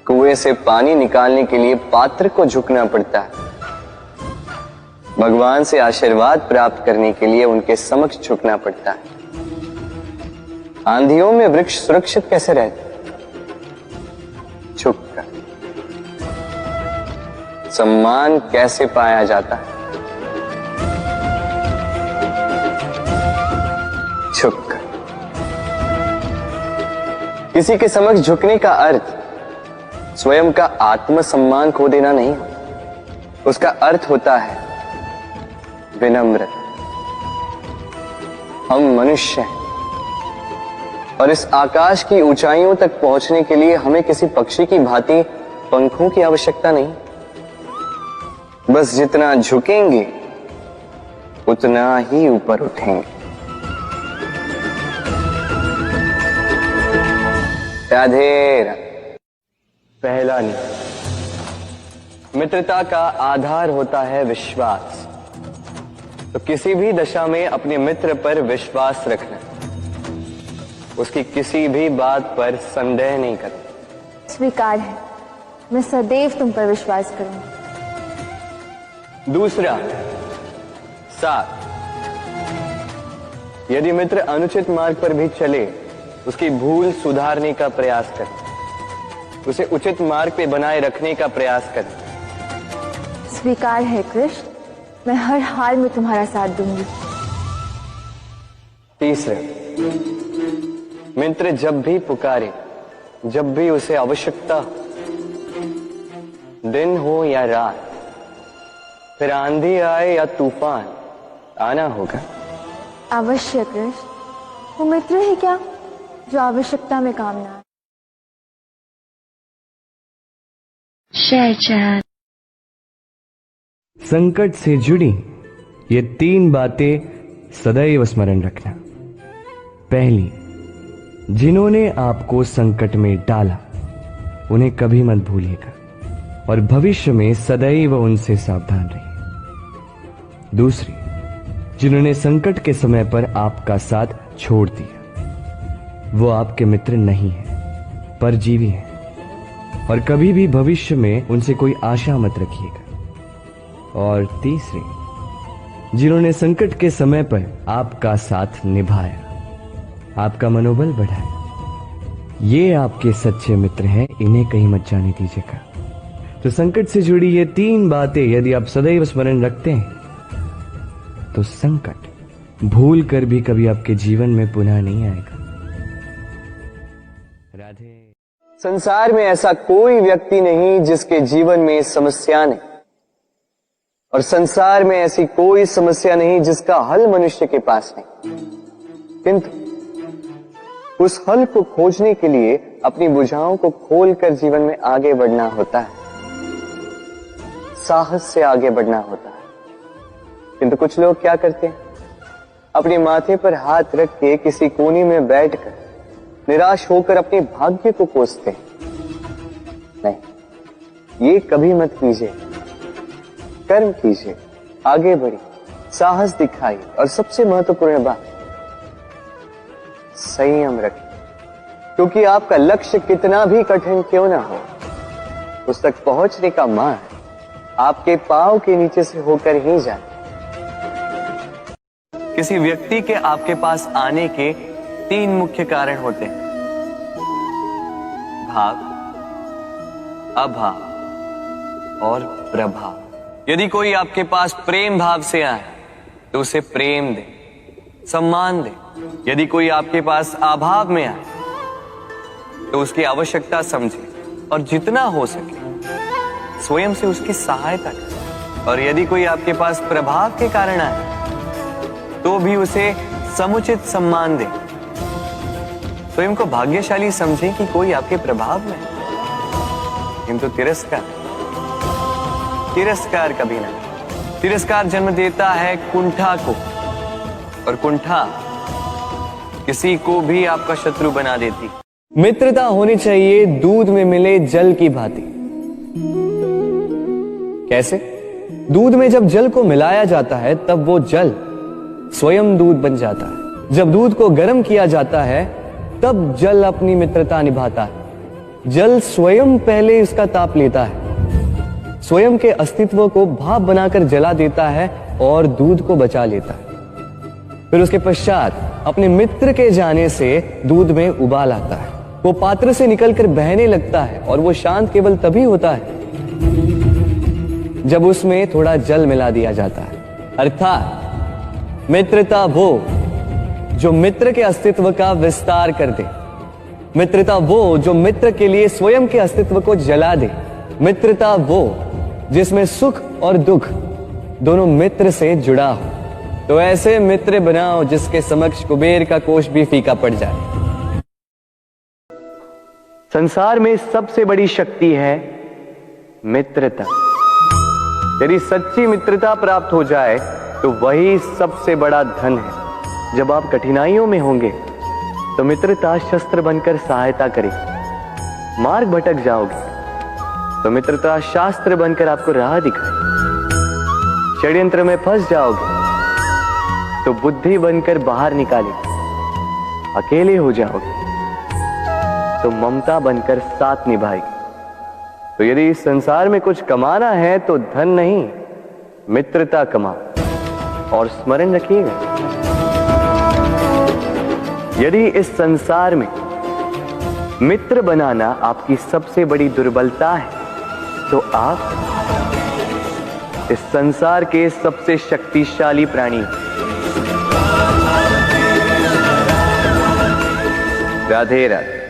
कुएं से पानी निकालने के लिए पात्र को झुकना पड़ता है। भगवान से आशीर्वाद प्राप्त करने के लिए उनके समक्ष झुकना पड़ता है। आंधियों में वृक्ष सुरक्षित कैसे रहते? झुककर। सम्मान कैसे पाया जाता है? झुककर। किसी के समक्ष झुकने का अर्थ स्वयं का आत्मसम्मान खो देना नहीं, उसका अर्थ होता है विनम्र। हम मनुष्य हैं और इस आकाश की ऊंचाइयों तक पहुंचने के लिए हमें किसी पक्षी की भांति पंखों की आवश्यकता नहीं। बस जितना झुकेंगे उतना ही ऊपर उठेंगे। राधे राधे। पहला नियम, मित्रता का आधार होता है विश्वास। तो किसी भी दशा में अपने मित्र पर विश्वास रखना, उसकी किसी भी बात पर संदेह नहीं करना। स्वीकार है, मैं सदैव तुम पर विश्वास करूंगी। दूसरा, साथ। यदि मित्र अनुचित मार्ग पर भी चले, उसकी भूल सुधारने का प्रयास करें, उसे उचित मार्ग पे बनाए रखने का प्रयास करें। स्वीकार है कृष्ण, मैं हर हाल में तुम्हारा साथ दूंगी। तीसरे, मित्र जब भी पुकारे, जब भी उसे आवश्यकता, दिन हो या रात, फिर आंधी आए या तूफान, आना होगा। अवश्य कृष्ण, वो मित्र है क्या जो आवश्यकता में काम ना आए। संकट से जुड़ी ये 3 बातें सदैव स्मरण रखना। पहली, जिन्होंने आपको संकट में डाला उन्हें कभी मत भूलिएगा और भविष्य में सदैव उनसे सावधान रहिए। दूसरी, जिन्होंने संकट के समय पर आपका साथ छोड़ दिया वो आपके मित्र नहीं है, परजीवी हैं और कभी भी भविष्य में उनसे कोई आशा मत रखिएगा। और तीसरी, जिन्होंने संकट के समय पर आपका साथ निभाया, आपका मनोबल बढ़ाया, ये आपके सच्चे मित्र हैं, इन्हें कहीं मत जाने दीजिएगा। तो संकट से जुड़ी ये 3 बातें यदि आप सदैव स्मरण रखते हैं तो संकट भूल कर भी कभी आपके जीवन में पुनः नहीं आएगा। राधे। संसार में ऐसा कोई व्यक्ति नहीं जिसके जीवन में समस्या नहीं, और संसार में ऐसी कोई समस्या नहीं जिसका हल मनुष्य के पास नहीं। किंतु उस हल को खोजने के लिए अपनी बुझाओं को खोलकर जीवन में आगे बढ़ना होता है, साहस से आगे बढ़ना होता है। किंतु कुछ लोग क्या करते हैं, अपने माथे पर हाथ रख के किसी कोने में बैठकर निराश होकर अपने भाग्य को कोसते हैं। नहीं, ये कभी मत कीजिए। कर्म कीजिए, आगे बढ़िए, साहस दिखाइए और सबसे महत्वपूर्ण बात, संयम रखिए। क्योंकि आपका लक्ष्य कितना भी कठिन क्यों ना हो, उस तक पहुंचने का मार्ग आपके पांव के नीचे से होकर ही जाए। किसी व्यक्ति के आपके पास आने के 3 मुख्य कारण होते हैं, भाव, अभाव और प्रभाव। यदि कोई आपके पास प्रेम भाव से आए तो उसे प्रेम दे, सम्मान दे। यदि कोई आपके पास अभाव में आए तो उसकी आवश्यकता समझे और जितना हो सके स्वयं से उसकी सहायता करे। और यदि कोई आपके पास प्रभाव के कारण आए तो भी उसे समुचित सम्मान दे। स्वयं को भाग्यशाली समझे कि कोई आपके प्रभाव में है। किंतु तिरस्कार कभी नहीं। तिरस्कार जन्म देता है कुंठा को, और कुंठा किसी को भी आपका शत्रु बना देती। मित्रता होनी चाहिए दूध में मिले जल की भांति। कैसे? दूध में जब जल को मिलाया जाता है तब वो जल स्वयं दूध बन जाता है। जब दूध को गर्म किया जाता है तब जल अपनी मित्रता निभाता है। जल स्वयं पहले इसका ताप लेता है, स्वयं के अस्तित्व को भाप बनाकर जला देता है और दूध को बचा लेता है। फिर उसके पश्चात अपने मित्र के जाने से दूध में उबाल आता है, वो पात्र से निकलकर बहने लगता है और वो शांत केवल तभी होता है जब उसमें थोड़ा जल मिला दिया जाता है। अर्थात मित्रता वो जो मित्र के अस्तित्व का विस्तार कर दे, मित्रता वो जो मित्र के लिए स्वयं के अस्तित्व को जला दे, मित्रता वो जिसमें सुख और दुख दोनों मित्र से जुड़ा हो। तो ऐसे मित्र बनाओ जिसके समक्ष कुबेर का कोष भी फीका पड़ जाए। संसार में सबसे बड़ी शक्ति है मित्रता। यदि सच्ची मित्रता प्राप्त हो जाए तो वही सबसे बड़ा धन है। जब आप कठिनाइयों में होंगे तो मित्रता शस्त्र बनकर सहायता करे। मार्ग भटक जाओगे तो मित्रता शास्त्र बनकर आपको राह दिखाए। षड्यंत्र में फंस जाओगे तो बुद्धि बनकर बाहर निकाले। अकेले हो जाओगे तो ममता बनकर साथ निभाएगी। तो यदि इस संसार में कुछ कमाना है तो धन नहीं, मित्रता कमाओ। और स्मरण रखिएगा, यदि इस संसार में मित्र बनाना आपकी सबसे बड़ी दुर्बलता है तो आप इस संसार के सबसे शक्तिशाली प्राणी हैं। राधे राधे।